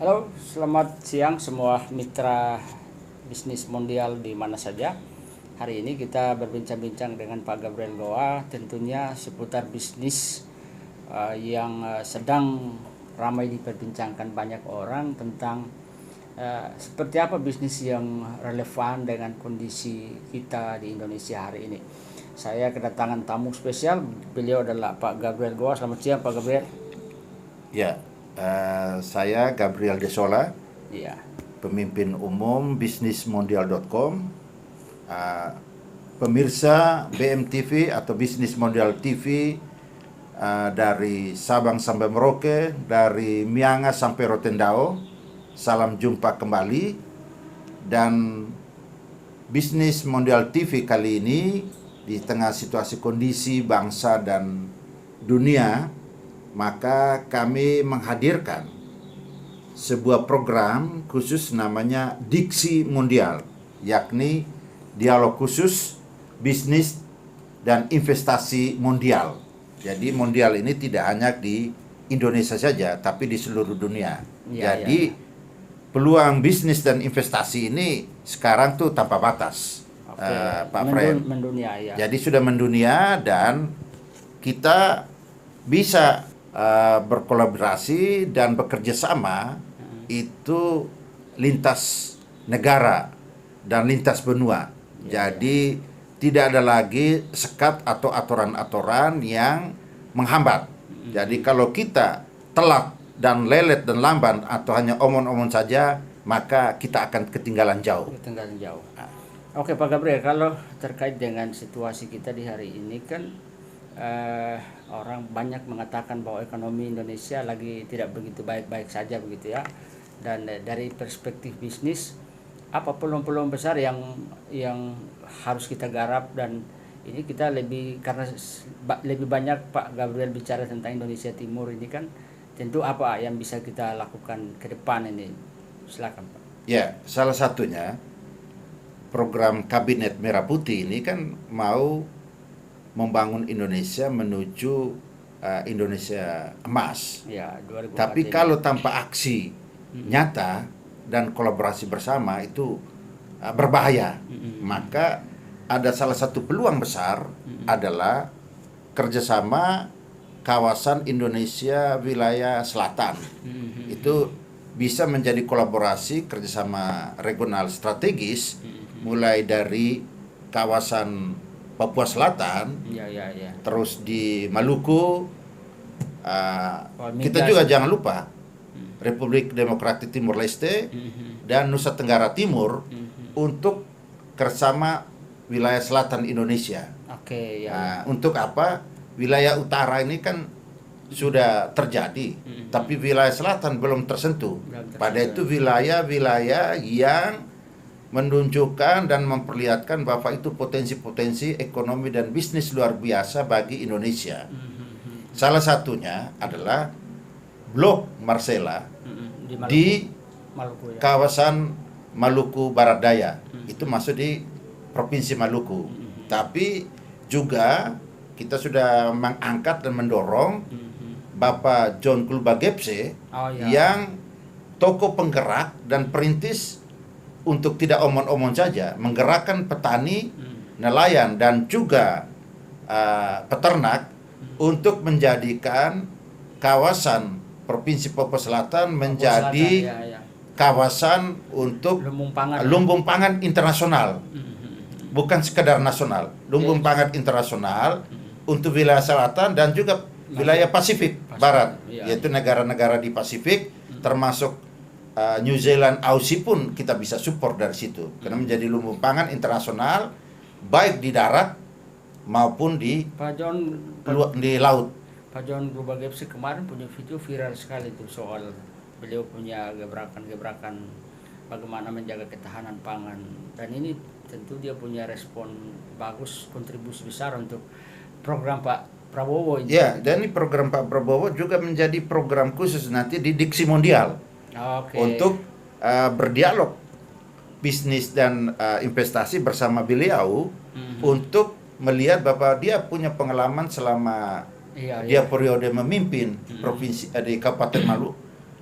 Halo, selamat siang semua mitra bisnis mondial di mana saja. Hari ini kita berbincang-bincang dengan Pak Gabriel Goa tentunya seputar bisnis yang sedang ramai diperbincangkan banyak orang tentang seperti apa bisnis yang relevan dengan kondisi kita di Indonesia hari ini. Saya kedatangan tamu spesial, beliau adalah Pak Gabriel Goa. Selamat siang Pak Gabriel. Ya, saya Gabriel Desola, Iya. pemimpin umum bisnismondial.com, uh, pemirsa BMTV atau Bisnis Mondial TV dari Sabang sampai Merauke, dari Miangas sampai Rotendao. Salam jumpa kembali, dan Bisnis Mondial TV kali ini di tengah situasi kondisi bangsa dan dunia, maka kami menghadirkan sebuah program khusus namanya Diksi Mondial, yakni dialog khusus bisnis dan investasi mondial. Jadi mondial ini tidak hanya di Indonesia saja, tapi di seluruh dunia. Jadi peluang bisnis dan investasi ini sekarang tuh tanpa batas, Pak Fred. Mendunia, ya. Jadi sudah mendunia, dan kita bisa berkolaborasi dan bekerja sama itu lintas negara dan lintas benua. Jadi tidak ada lagi sekat atau aturan-aturan yang menghambat. Jadi kalau kita telat dan lelet dan lamban atau hanya omong-omong saja, maka kita akan ketinggalan jauh. Oke Pak Gabriel, kalau terkait dengan situasi kita di hari ini kan orang banyak mengatakan bahwa ekonomi Indonesia lagi tidak begitu baik-baik saja begitu ya. Dan dari perspektif bisnis, apa peluang-peluang besar yang harus kita garap, dan ini kita karena lebih banyak Pak Gabriel bicara tentang Indonesia Timur ini kan, tentu apa yang bisa kita lakukan ke depan ini? Silakan Pak. Ya, salah satunya program Kabinet Merah Putih ini kan mau membangun Indonesia menuju Indonesia emas. Ya, 2045. Tapi kalau tanpa aksi nyata dan kolaborasi bersama itu berbahaya. Maka ada salah satu peluang besar adalah kerjasama kawasan Indonesia wilayah selatan. Itu bisa menjadi kolaborasi kerjasama regional strategis, mulai dari kawasan Papua Selatan, terus di Maluku, kita juga jangan lupa Republik Demokratik Timur Leste dan Nusa Tenggara Timur untuk kerjasama wilayah selatan Indonesia. Untuk apa? Wilayah utara ini kan sudah terjadi, tapi wilayah selatan belum tersentuh. Pada itu wilayah-wilayah yang menunjukkan dan memperlihatkan bahwa itu potensi-potensi ekonomi dan bisnis luar biasa bagi Indonesia. Salah satunya adalah Blok Marcella di Maluku, kawasan Maluku Barat Daya. Itu masuk di Provinsi Maluku. Tapi juga kita sudah mengangkat dan mendorong Bapak John Kulba Gepse yang tokoh penggerak dan perintis untuk tidak omong-omong saja, menggerakkan petani, nelayan, dan juga peternak untuk menjadikan kawasan Provinsi Papua Selatan menjadi kawasan untuk lumbung pangan internasional. Bukan sekedar nasional, lumbung pangan internasional untuk wilayah selatan dan juga wilayah Pasifik Barat, yaitu negara-negara di Pasifik, termasuk New Zealand, Aussie pun kita bisa support dari situ, karena menjadi lumbung pangan internasional baik di darat maupun di laut. Pak John Kulba Gepse kemarin punya video viral sekali itu soal beliau punya gebrakan-gebrakan bagaimana menjaga ketahanan pangan, dan ini tentu dia punya respon bagus, kontribusi besar untuk program Pak Prabowo ini. Ya, dan ini program Pak Prabowo juga menjadi program khusus nanti di Diksi Mondial. Untuk berdialog bisnis dan investasi bersama beliau, untuk melihat bahwa dia punya pengalaman selama dia periode memimpin provinsi di Kabupaten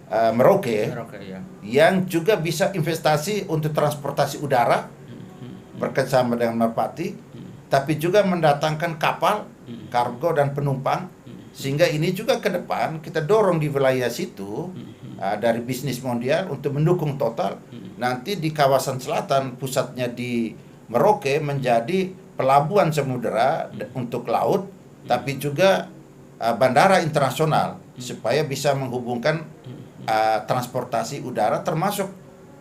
Merauke, Ya. yang juga bisa investasi untuk transportasi udara bekerjasama dengan Merpati, tapi juga mendatangkan kapal, kargo dan penumpang, sehingga ini juga ke depan kita dorong di wilayah situ dari bisnis mondial untuk mendukung total. Nanti di kawasan selatan pusatnya di Merauke menjadi pelabuhan samudera untuk laut, tapi juga bandara internasional supaya bisa menghubungkan transportasi udara termasuk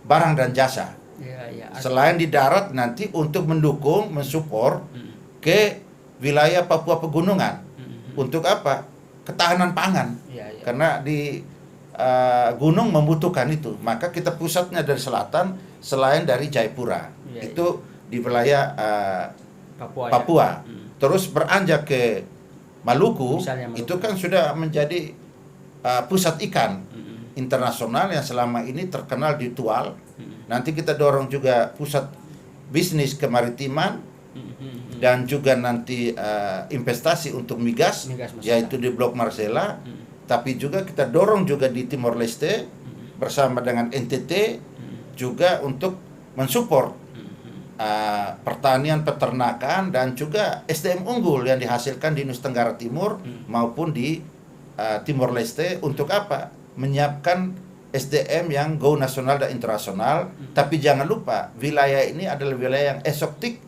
barang dan jasa. Ya. Selain di darat nanti untuk mendukung, mensupport ke wilayah Papua Pegunungan. Untuk apa? Ketahanan pangan. Ya. Karena di gunung membutuhkan itu. Maka kita pusatnya dari selatan selain dari Jayapura. Itu di wilayah Papua. Terus beranjak ke Maluku, itu kan sudah menjadi pusat ikan internasional yang selama ini terkenal di Tual. Nanti kita dorong juga pusat bisnis kemaritiman dan juga nanti investasi untuk migas yaitu di Blok Marcella. Tapi juga kita dorong juga di Timor Leste bersama dengan NTT juga untuk mensupport pertanian, peternakan dan juga SDM unggul yang dihasilkan di Nusa Tenggara Timur maupun di Timor Leste. Untuk apa? Menyiapkan SDM yang go nasional dan internasional. Tapi jangan lupa wilayah ini adalah wilayah yang eksotik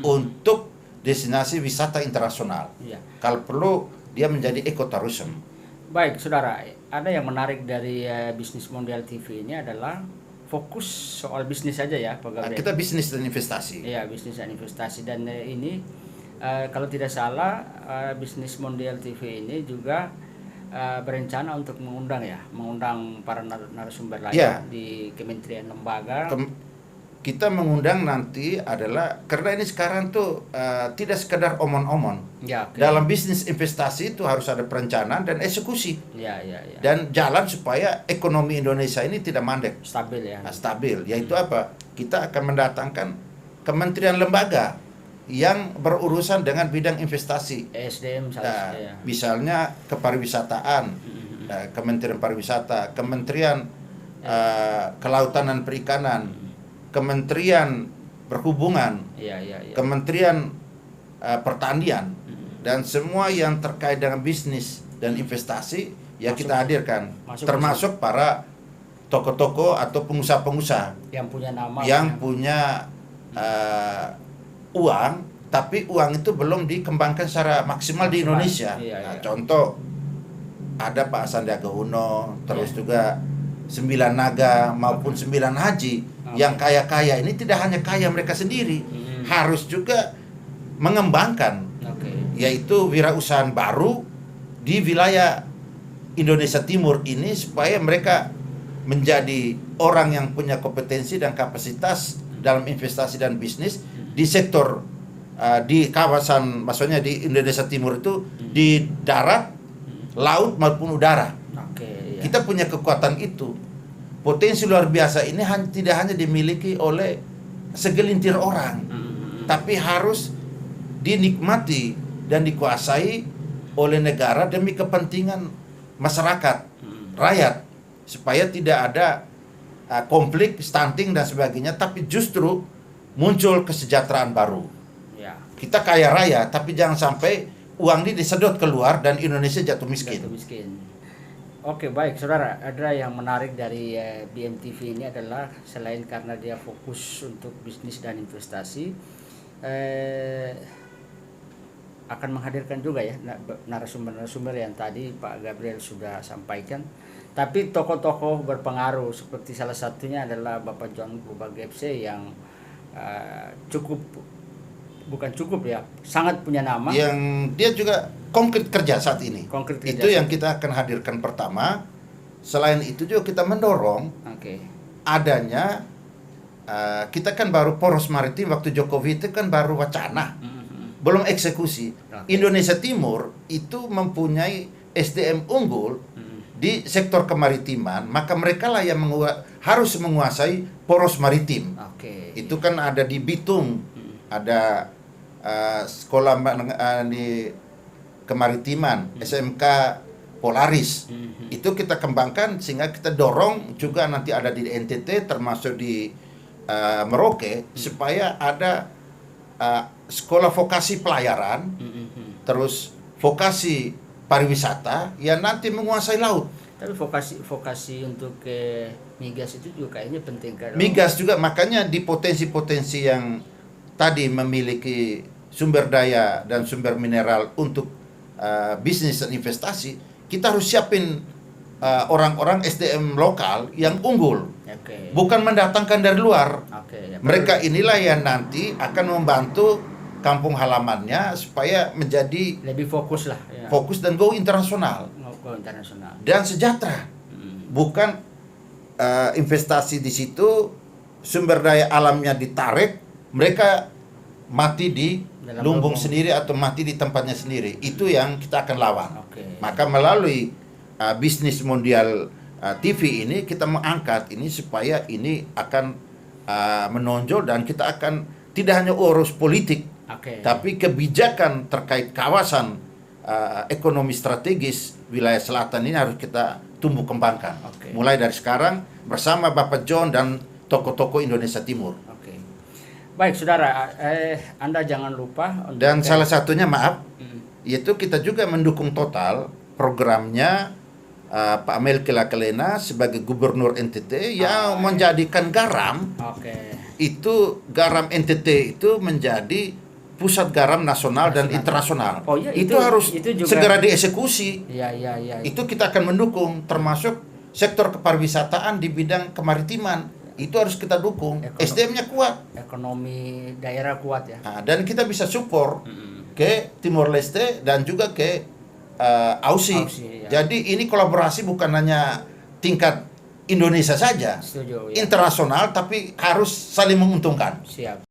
untuk destinasi wisata internasional. Kalau perlu dia menjadi ekotourism. Baik, saudara, ada yang menarik dari bisnis mondial TV ini adalah fokus soal bisnis saja ya, Pak Gabriel. Kita bisnis dan investasi. Iya, bisnis dan investasi. Dan ini kalau tidak salah bisnis mondial TV ini juga berencana untuk mengundang para narasumber lain di kementerian lembaga. Kita mengundang nanti adalah karena ini sekarang tuh tidak sekedar omon-omon. Dalam bisnis investasi itu harus ada perencanaan dan eksekusi. Dan jalan supaya ekonomi Indonesia ini tidak mandek. Stabil ya. Stabil. Yaitu apa? Kita akan mendatangkan kementerian lembaga yang berurusan dengan bidang investasi. SDM misalnya kepariwisataan, Kementerian Pariwisata, Kementerian Kelautan dan Perikanan, Kementerian Perhubungan, Kementerian Pertanian, dan semua yang terkait dengan bisnis dan investasi kita hadirkan, termasuk para tokoh-tokoh atau pengusaha-pengusaha yang punya nama, yang punya uang, tapi uang itu belum dikembangkan secara maksimal di Indonesia. Contoh ada Pak Sandiaga Uno, terus juga 9 Naga maupun 9 Haji. Yang kaya-kaya ini tidak hanya kaya mereka sendiri, harus juga mengembangkan, yaitu wirausahaan baru di wilayah Indonesia Timur ini supaya mereka menjadi orang yang punya kompetensi dan kapasitas dalam investasi dan bisnis di sektor di kawasan, maksudnya di Indonesia Timur itu di darat, laut maupun udara. Kita punya kekuatan itu. Potensi luar biasa ini tidak hanya dimiliki oleh segelintir orang, tapi harus dinikmati dan dikuasai oleh negara demi kepentingan masyarakat, rakyat, supaya tidak ada konflik, stunting dan sebagainya, tapi justru muncul kesejahteraan baru. Kita kaya raya, tapi jangan sampai uang ini disedot keluar dan Indonesia jatuh miskin. Oke, baik saudara, ada yang menarik dari BMTV ini adalah selain karena dia fokus untuk bisnis dan investasi, akan menghadirkan juga ya narasumber-narasumber yang tadi Pak Gabriel sudah sampaikan. Tapi tokoh-tokoh berpengaruh seperti salah satunya adalah Bapak John Global GFC yang sangat punya nama. Yang dia juga konkret kerja saat ini. Itu yang kita akan hadirkan pertama. Selain itu juga kita mendorong adanya, kita kan baru poros maritim waktu Jokowi itu kan baru wacana, belum eksekusi. Indonesia Timur itu mempunyai SDM unggul di sektor kemaritiman, maka mereka lah yang harus menguasai poros maritim. Itu kan ada di Bitung, ada sekolah di kemaritiman, SMK Polaris. Itu kita kembangkan sehingga kita dorong juga nanti ada di NTT termasuk di Merauke supaya ada sekolah vokasi pelayaran, terus vokasi pariwisata yang nanti menguasai laut. Tapi vokasi untuk ke migas itu juga kayaknya penting kan. Migas juga, makanya di potensi-potensi yang tadi memiliki sumber daya dan sumber mineral untuk bisnis dan investasi, kita harus siapin orang-orang SDM lokal yang unggul, bukan mendatangkan dari luar. Mereka inilah yang nanti akan membantu kampung halamannya supaya menjadi lebih fokus lah. Fokus dan go internasional. Go internasional. Dan sejahtera. Bukan investasi di situ, sumber daya alamnya ditarik, mereka mati di lumbung sendiri atau mati di tempatnya sendiri. Itu yang kita akan lawan. Maka melalui bisnis mondial TV ini kita mengangkat ini supaya ini akan menonjol dan kita akan tidak hanya urus politik, tapi kebijakan terkait kawasan ekonomi strategis wilayah selatan ini harus kita tumbuh kembangkan. Mulai dari sekarang bersama Bapak John dan tokoh-tokoh Indonesia Timur. Baik, saudara, Anda jangan lupa. Dan salah satunya yaitu kita juga mendukung total programnya Pak Melki Lakalena sebagai Gubernur NTT yang menjadikan garam. Itu garam NTT itu menjadi pusat garam nasional dan internasional. Itu harus juga segera dieksekusi. Itu kita akan mendukung, termasuk sektor kepariwisataan di bidang kemaritiman. Itu harus kita dukung. SDM-nya kuat, ekonomi daerah kuat ya. Dan kita bisa support ke Timor Leste dan juga ke Aussie. Jadi ini kolaborasi bukan hanya tingkat Indonesia saja, internasional, tapi harus saling menguntungkan. Siap.